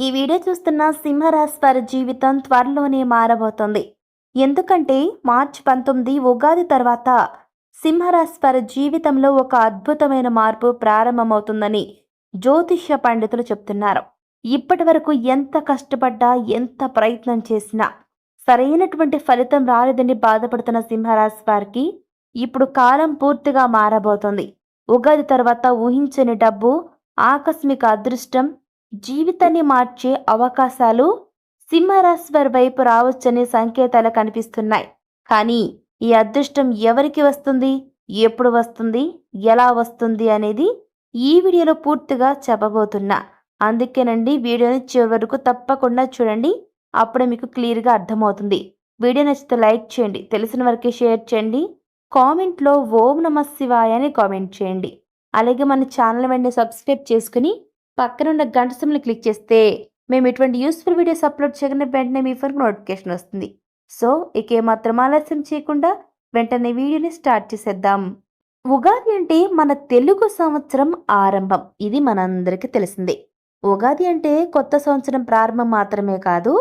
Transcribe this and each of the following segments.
ఈ వీడియో చూస్తున్న సింహరాశి వారి జీవితం త్వరలోనే మారబోతోంది. ఎందుకంటే మార్చి 19 ఉగాది తర్వాత సింహరాశి వారి జీవితంలో ఒక అద్భుతమైన మార్పు ప్రారంభమవుతుందని జ్యోతిష్య పండితులు చెప్తున్నారు. ఇప్పటి వరకు ఎంత కష్టపడ్డా, ఎంత ప్రయత్నం చేసినా సరైనటువంటి ఫలితం రాలేదని బాధపడుతున్న సింహరాశి వారికి ఇప్పుడు కాలం పూర్తిగా మారబోతోంది. ఉగాది తర్వాత ఊహించని డబ్బు, ఆకస్మిక అదృష్టం, జీవితాన్ని మార్చే అవకాశాలు సింహరాశి వారి వైపు రావచ్చనే సంకేతాలు కనిపిస్తున్నాయి. కానీ ఈ అదృష్టం ఎవరికి వస్తుంది, ఎప్పుడు వస్తుంది, ఎలా వస్తుంది అనేది ఈ వీడియోలో పూర్తిగా చెప్పబోతున్నా. అందుకేనండి వీడియోని చివరి వరకు తప్పకుండా చూడండి. అప్పుడే మీకు క్లియర్గా అర్థమవుతుంది. వీడియో నచ్చితే లైక్ చేయండి, తెలిసిన వరకే షేర్ చేయండి, కామెంట్లో ఓం నమ శివాయ అని కామెంట్ చేయండి. అలాగే మన ఛానల్ వెంటనే సబ్స్క్రైబ్ చేసుకుని పక్కనున్న గంట సింబల్ని క్లిక్ చేస్తే మేము ఎటువంటి యూస్ఫుల్ వీడియోస్ అప్లోడ్ చేయగానే వెంటనే మీ ఫోన్కి నోటిఫికేషన్ వస్తుంది. సో ఇక ఏమాత్రం ఆలస్యం చేయకుండా వెంటనే వీడియోని స్టార్ట్ చేసేద్దాం. ఉగాది అంటే మన తెలుగు సంవత్సరం ఆరంభం. ఇది మనందరికీ తెలిసిందే. ఉగాది అంటే కొత్త సంవత్సరం ప్రారంభం మాత్రమే కాదు,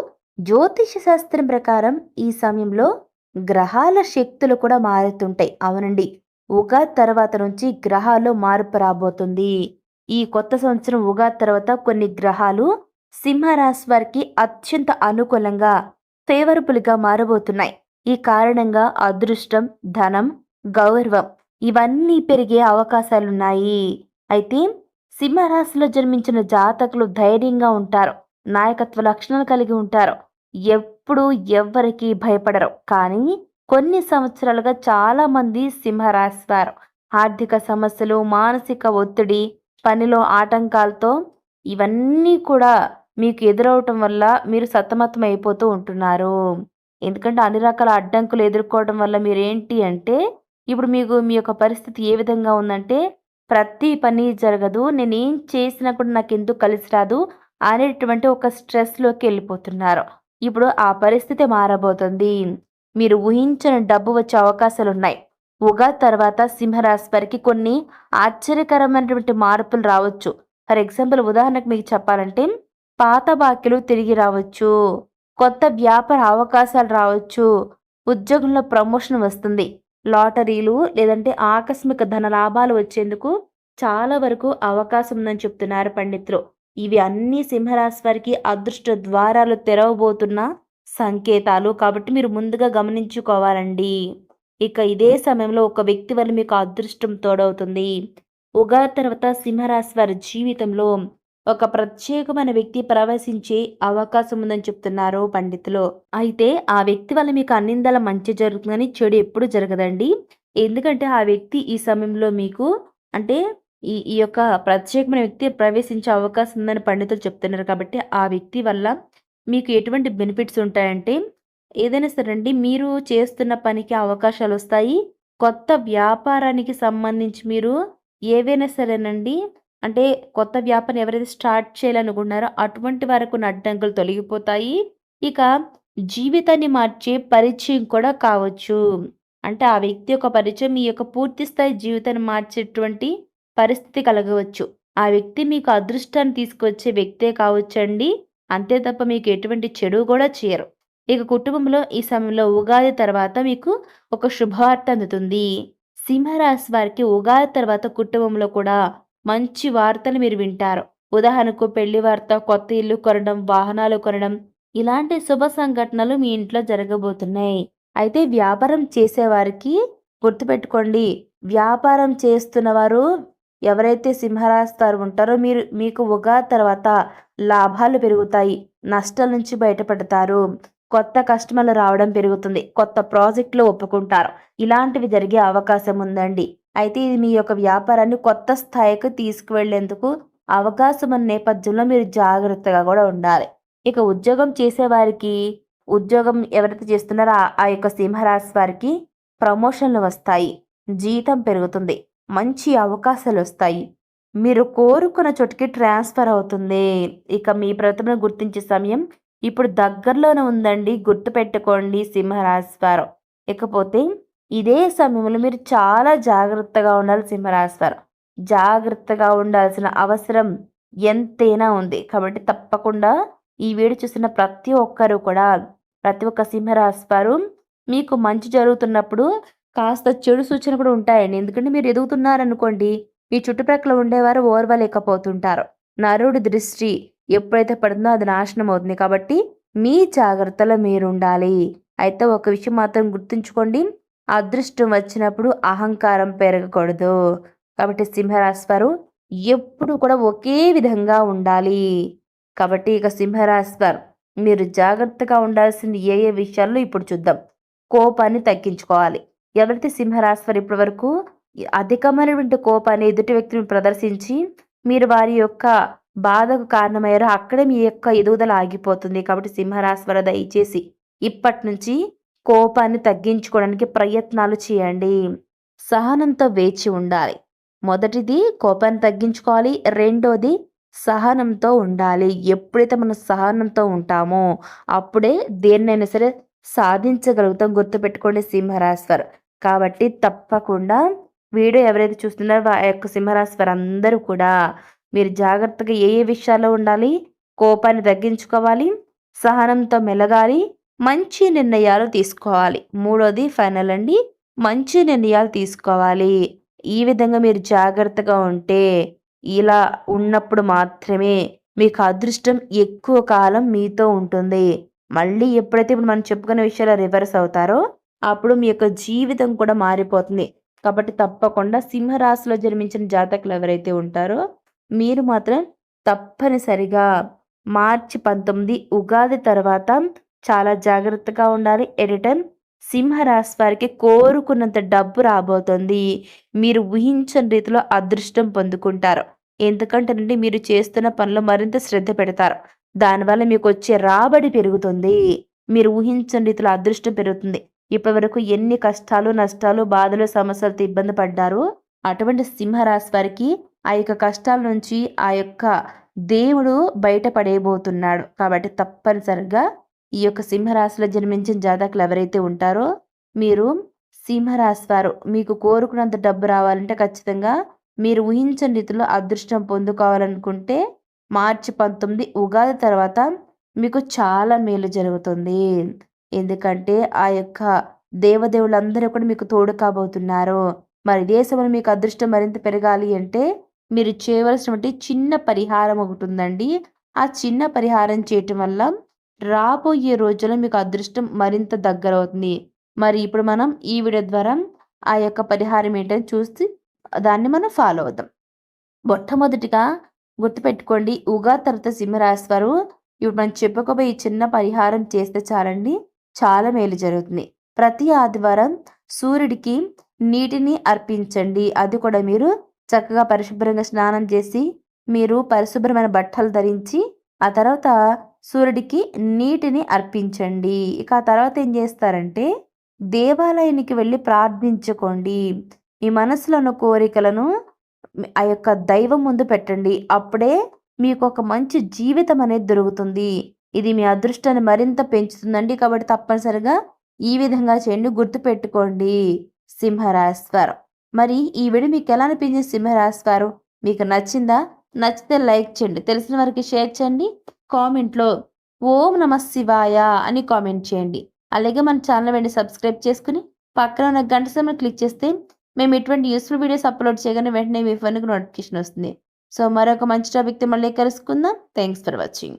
జ్యోతిష శాస్త్రం ప్రకారం ఈ సమయంలో గ్రహాల శక్తులు కూడా మారుతుంటాయి. అవునండి, ఉగాది తర్వాత నుంచి గ్రహాల్లో మార్పు రాబోతుంది. ఈ కొత్త సంవత్సరం ఉగాది తర్వాత కొన్ని గ్రహాలు సింహరాశి వారికి అత్యంత అనుకూలంగా ఫేవరబుల్గా మారబోతున్నాయి. ఈ కారణంగా అదృష్టం, ధనం, గౌరవం ఇవన్నీ పెరిగే అవకాశాలున్నాయి. అయితే సింహరాశిలో జన్మించిన జాతకులు ధైర్యంగా ఉంటారు, నాయకత్వ లక్షణాలు కలిగి ఉంటారు, ఎప్పుడూ ఎవ్వరికి భయపడరు. కానీ కొన్ని సంవత్సరాలుగా చాలా మంది సింహరాశి వారు ఆర్థిక సమస్యలు, మానసిక ఒత్తిడి, పనిలో ఆటంకాలతో ఇవన్నీ కూడా మీకు ఎదురవటం వల్ల మీరు సతమతం అయిపోతూ ఉంటున్నారు. ఎందుకంటే అన్ని రకాల అడ్డంకులు ఎదుర్కోవడం వల్ల మీరేంటి అంటే ఇప్పుడు మీకు మీ యొక్క పరిస్థితి ఏ విధంగా ఉందంటే ప్రతి పని జరగదు, నేనేం చేసినా కూడా నాకు ఎందుకు కలిసి రాదు అనేటువంటి ఒక స్ట్రెస్లోకి వెళ్ళిపోతున్నారు. ఇప్పుడు ఆ పరిస్థితి మారబోతుంది. మీరు ఊహించని డబ్బు వచ్చే అవకాశాలు ఉన్నాయి. ఉగాది తర్వాత సింహరాశి వారికి కొన్ని ఆశ్చర్యకరమైనటువంటి మార్పులు రావచ్చు. ఫర్ ఎగ్జాంపుల్ ఉదాహరణకు మీకు చెప్పాలంటే పాత బాకీలు తిరిగి రావచ్చు, కొత్త వ్యాపార అవకాశాలు రావచ్చు, ఉద్యోగంలో ప్రమోషన్ వస్తుంది, లాటరీలు లేదంటే ఆకస్మిక ధన లాభాలు వచ్చేందుకు చాలా వరకు అవకాశం ఉందని చెప్తున్నారు పండితులు. ఇవి అన్ని సింహరాశి వారికి అదృష్ట ద్వారాలు తెరవబోతున్న సంకేతాలు కాబట్టి మీరు ముందుగా గమనించుకోవాలండి. ఇక ఇదే సమయంలో ఒక వ్యక్తి వల్ల మీకు అదృష్టం తోడవుతుంది. ఉగాది తర్వాత సింహరాశి వారి జీవితంలో ఒక ప్రత్యేకమైన వ్యక్తి ప్రవేశించే అవకాశం ఉందని చెప్తున్నారు పండితులు. అయితే ఆ వ్యక్తి వల్ల మీకు అన్నిందల మంచి జరుగుతుందని చెడు ఎప్పుడు జరగదండి. ఎందుకంటే ఆ వ్యక్తి ఈ సమయంలో మీకు అంటే ఈ ఈ యొక్క ప్రత్యేకమైన వ్యక్తి ప్రవేశించే అవకాశం ఉందని పండితులు చెప్తున్నారు. కాబట్టి ఆ వ్యక్తి వల్ల మీకు ఎటువంటి బెనిఫిట్స్ ఉంటాయంటే ఏదైనా సరే అండి, మీరు చేస్తున్న పనికి అవకాశాలు వస్తాయి. కొత్త వ్యాపారానికి సంబంధించి మీరు ఏవైనా సరేనండి, అంటే కొత్త వ్యాపారం ఎవరైతే స్టార్ట్ చేయాలనుకుంటున్నారో అటువంటి వారికి ఉన్న అడ్డంకులు తొలగిపోతాయి. ఇక జీవితాన్ని మార్చే పరిచయం కూడా కావచ్చు. అంటే ఆ వ్యక్తి యొక్క పరిచయం మీ యొక్క పూర్తి స్థాయి జీవితాన్ని మార్చేటువంటి పరిస్థితి కలగవచ్చు. ఆ వ్యక్తి మీకు అదృష్టాన్ని తీసుకొచ్చే వ్యక్తే కావచ్చండి. అంతే తప్ప మీకు ఎటువంటి చెడు కూడా చేయరు. ఇక కుటుంబంలో ఈ సమయంలో ఉగాది తర్వాత మీకు ఒక శుభవార్త అందుతుంది. సింహరాశి వారికి ఉగాది తర్వాత కుటుంబంలో కూడా మంచి వార్తలు మీరు వింటారు. ఉదాహరణకు పెళ్లి వార్త, కొత్త ఇల్లు కొనడం, వాహనాలు కొనడం ఇలాంటి శుభ సంఘటనలు మీ ఇంట్లో జరగబోతున్నాయి. అయితే వ్యాపారం చేసేవారికి గుర్తుపెట్టుకోండి, వ్యాపారం చేస్తున్న వారు ఎవరైతే సింహరాశి వారు ఉంటారో మీకు ఉగాది తర్వాత లాభాలు పెరుగుతాయి, నష్టాల నుంచి బయటపడతారు, కొత్త కస్టమర్లు రావడం పెరుగుతుంది, కొత్త ప్రాజెక్టులు ఒప్పుకుంటారు. ఇలాంటివి జరిగే అవకాశం ఉందండి. అయితే ఇది మీ యొక్క వ్యాపారాన్ని కొత్త స్థాయికి తీసుకువెళ్లేందుకు అవకాశం ఉన్న నేపథ్యంలో మీరు జాగ్రత్తగా కూడా ఉండాలి. ఇక ఉద్యోగం చేసేవారికి, ఉద్యోగం ఎవరైతే చేస్తున్నారో ఆ యొక్క సింహరాశి వారికి ప్రమోషన్లు వస్తాయి, జీతం పెరుగుతుంది, మంచి అవకాశాలు వస్తాయి, మీరు కోరుకున్న చోటికి ట్రాన్స్ఫర్ అవుతుంది. ఇక మీ ప్రతిభను గుర్తించే సమయం ఇప్పుడు దగ్గరలోనే ఉందండి, గుర్తుపెట్టుకోండి సింహరాశి వారు. ఇకపోతే ఇదే సమయంలో మీరు చాలా జాగ్రత్తగా ఉండాలి సింహరాశి వారు. జాగ్రత్తగా ఉండాల్సిన అవసరం ఎంతైనా ఉంది. కాబట్టి తప్పకుండా ఈ వీడియో చూసిన ప్రతి ఒక్కరు కూడా, ప్రతి ఒక్క సింహరాశి వారు మీకు మంచి జరుగుతున్నప్పుడు కాస్త చెడు సూచనలు కూడా ఉంటాయండి. ఎందుకంటే మీరు ఎదుగుతున్నారనుకోండి, మీ చుట్టుప్రక్కల ఉండేవారు ఓర్వలేకపోతుంటారు. నరుడి దృష్టి ఎప్పుడైతే పడుతుందో అది నాశనం అవుతుంది. కాబట్టి మీ జాగ్రత్తలో మీరుండాలి. అయితే ఒక విషయం మాత్రం గుర్తుంచుకోండి. అదృష్టం వచ్చినప్పుడు అహంకారం పెరగకూడదు. కాబట్టి సింహరాశి వారు ఎప్పుడు కూడా ఒకే విధంగా ఉండాలి. కాబట్టి ఇక సింహరాశి వారు మీరు జాగ్రత్తగా ఉండాల్సింది ఏ ఏ విషయాల్లో ఇప్పుడు చూద్దాం. కోపాన్ని తగ్గించుకోవాలి. ఎవరైతే సింహరాశి వారు ఇప్పటివరకు అధికమైనటువంటి కోపాన్ని ఎదుటి వ్యక్తిని ప్రదర్శించి మీరు వారి యొక్క బాధకు కారణమయ్యారో అక్కడే మీ యొక్క ఎదుగుదల ఆగిపోతుంది. కాబట్టి సింహరాశి వారు దయచేసి ఇప్పటి నుంచి కోపాన్ని తగ్గించుకోవడానికి ప్రయత్నాలు చేయండి. సహనంతో వేచి ఉండాలి. మొదటిది కోపాన్ని తగ్గించుకోవాలి. రెండోది సహనంతో ఉండాలి. ఎప్పుడైతే మనం సహనంతో ఉంటామో అప్పుడే దేన్నైనా సరే సాధించగలుగుతాం. గుర్తుపెట్టుకోండి సింహరాశి వారు. కాబట్టి తప్పకుండా వీడియో ఎవరైతే చూస్తున్నారో ఆ యొక్క సింహరాశి వారందరూ కూడా మీరు జాగ్రత్తగా ఏ ఏ విషయాల్లో ఉండాలి, కోపాన్ని తగ్గించుకోవాలి, సహనంతో మెలగాలి, మంచి నిర్ణయాలు తీసుకోవాలి. మూడోది ఫైనల్ అండి, మంచి నిర్ణయాలు తీసుకోవాలి. ఈ విధంగా మీరు జాగ్రత్తగా ఉంటే ఇలా ఉన్నప్పుడు మాత్రమే మీకు అదృష్టం ఎక్కువ కాలం మీతో ఉంటుంది. మళ్ళీ ఎప్పుడైతే ఇప్పుడు మనం చెప్పుకునే విషయాలు రివర్స్ అవుతారో అప్పుడు మీ యొక్క జీవితం కూడా మారిపోతుంది. కాబట్టి తప్పకుండా సింహరాశిలో జన్మించిన జాతకులు ఎవరైతే ఉంటారో మీరు మాత్రం తప్పనిసరిగా మార్చి 19 ఉగాది తర్వాత చాలా జాగ్రత్తగా ఉండాలి. ఎడిటర్ సింహరాశి వారికి కోరుకున్నంత డబ్బు రాబోతుంది. మీరు ఊహించని రీతిలో అదృష్టం పొందుకుంటారు. ఎందుకంటేనండి మీరు చేస్తున్న పనిలో మరింత శ్రద్ధ పెడతారు. దానివల్ల మీకు వచ్చే రాబడి పెరుగుతుంది. మీరు ఊహించని రీతిలో అదృష్టం పెరుగుతుంది. ఇప్పటివరకు ఎన్ని కష్టాలు, నష్టాలు, బాధలు, సమస్యలతో ఇబ్బంది పడ్డారో అటువంటి సింహరాశి వారికి ఆ యొక్క కష్టాల నుంచి ఆ యొక్క దేవుడు బయటపడేయబోతున్నాడు. కాబట్టి తప్పనిసరిగా ఈ యొక్క సింహరాశిలో జన్మించిన జాతకులు ఎవరైతే ఉంటారో మీరు సింహరాశి వారు మీకు కోరుకున్నంత డబ్బు రావాలంటే ఖచ్చితంగా మీరు ఊహించని రీతిలో అదృష్టం పొందుకోవాలనుకుంటే మార్చి 19 ఉగాది తర్వాత మీకు చాలా మేలు జరుగుతుంది. ఎందుకంటే ఆ యొక్క దేవదేవులందరూ కూడా మీకు తోడు కాబోతున్నారు. మరి ఇదే సమయంలో మీకు అదృష్టం మరింత పెరగాలి అంటే మీరు చేయవలసినటువంటి చిన్న పరిహారం ఒకటి ఉందండి. ఆ చిన్న పరిహారం చేయటం వల్ల రాబోయే రోజుల్లో మీకు అదృష్టం మరింత దగ్గరవుతుంది. మరి ఇప్పుడు మనం ఈ వీడియో ద్వారా ఆ యొక్క పరిహారం ఏంటని చూసి దాన్ని మనం ఫాలో అవుదాం. మొట్టమొదటిగా గుర్తుపెట్టుకోండి, ఉగాది తర్వాత సింహరాశి వారు ఇప్పుడు మనం చెప్పుకోబోయే ఈ చిన్న పరిహారం చేస్తే చాలండి, చాలా మేలు జరుగుతుంది. ప్రతి ఆదివారం సూర్యుడికి నీటిని అర్పించండి. అది కూడా మీరు చక్కగా పరిశుభ్రంగా స్నానం చేసి మీరు పరిశుభ్రమైన బట్టలు ధరించి ఆ తర్వాత సూర్యుడికి నీటిని అర్పించండి. ఇక ఆ తర్వాత ఏం చేస్తారంటే దేవాలయానికి వెళ్ళి ప్రార్థించుకోండి. మీ మనసులో ఉన్న కోరికలను ఆ యొక్క దైవం ముందు పెట్టండి. అప్పుడే మీకు ఒక మంచి జీవితం అనేది దొరుకుతుంది. ఇది మీ అదృష్టాన్ని మరింత పెంచుతుందండి. కాబట్టి తప్పనిసరిగా ఈ విధంగా చేయండి. గుర్తుపెట్టుకోండి సింహరాశి వారు. మరి ఈ వీడియో మీకు ఎలా అనిపించింది సింహరాశి వారు? మీకు నచ్చిందా? నచ్చితే లైక్ చేయండి. తెలిసిన వారికి షేర్ చేయండి. కామెంట్లో ఓం నమః శివాయ అని కామెంట్ చేయండి. అలాగే మన ఛానల్ వెంటనే సబ్స్క్రైబ్ చేసుకుని పక్కన ఉన్న గంట సింబల్ క్లిక్ చేస్తే మేము ఎటువంటి యూస్ఫుల్ వీడియోస్ అప్లోడ్ చేయగానే వెంటనే మీ ఫోన్కి నోటిఫికేషన్ వస్తుంది. సో మరొక మంచి టాపిక్తో మళ్ళీ కలుసుకుందాం. Thanks for watching.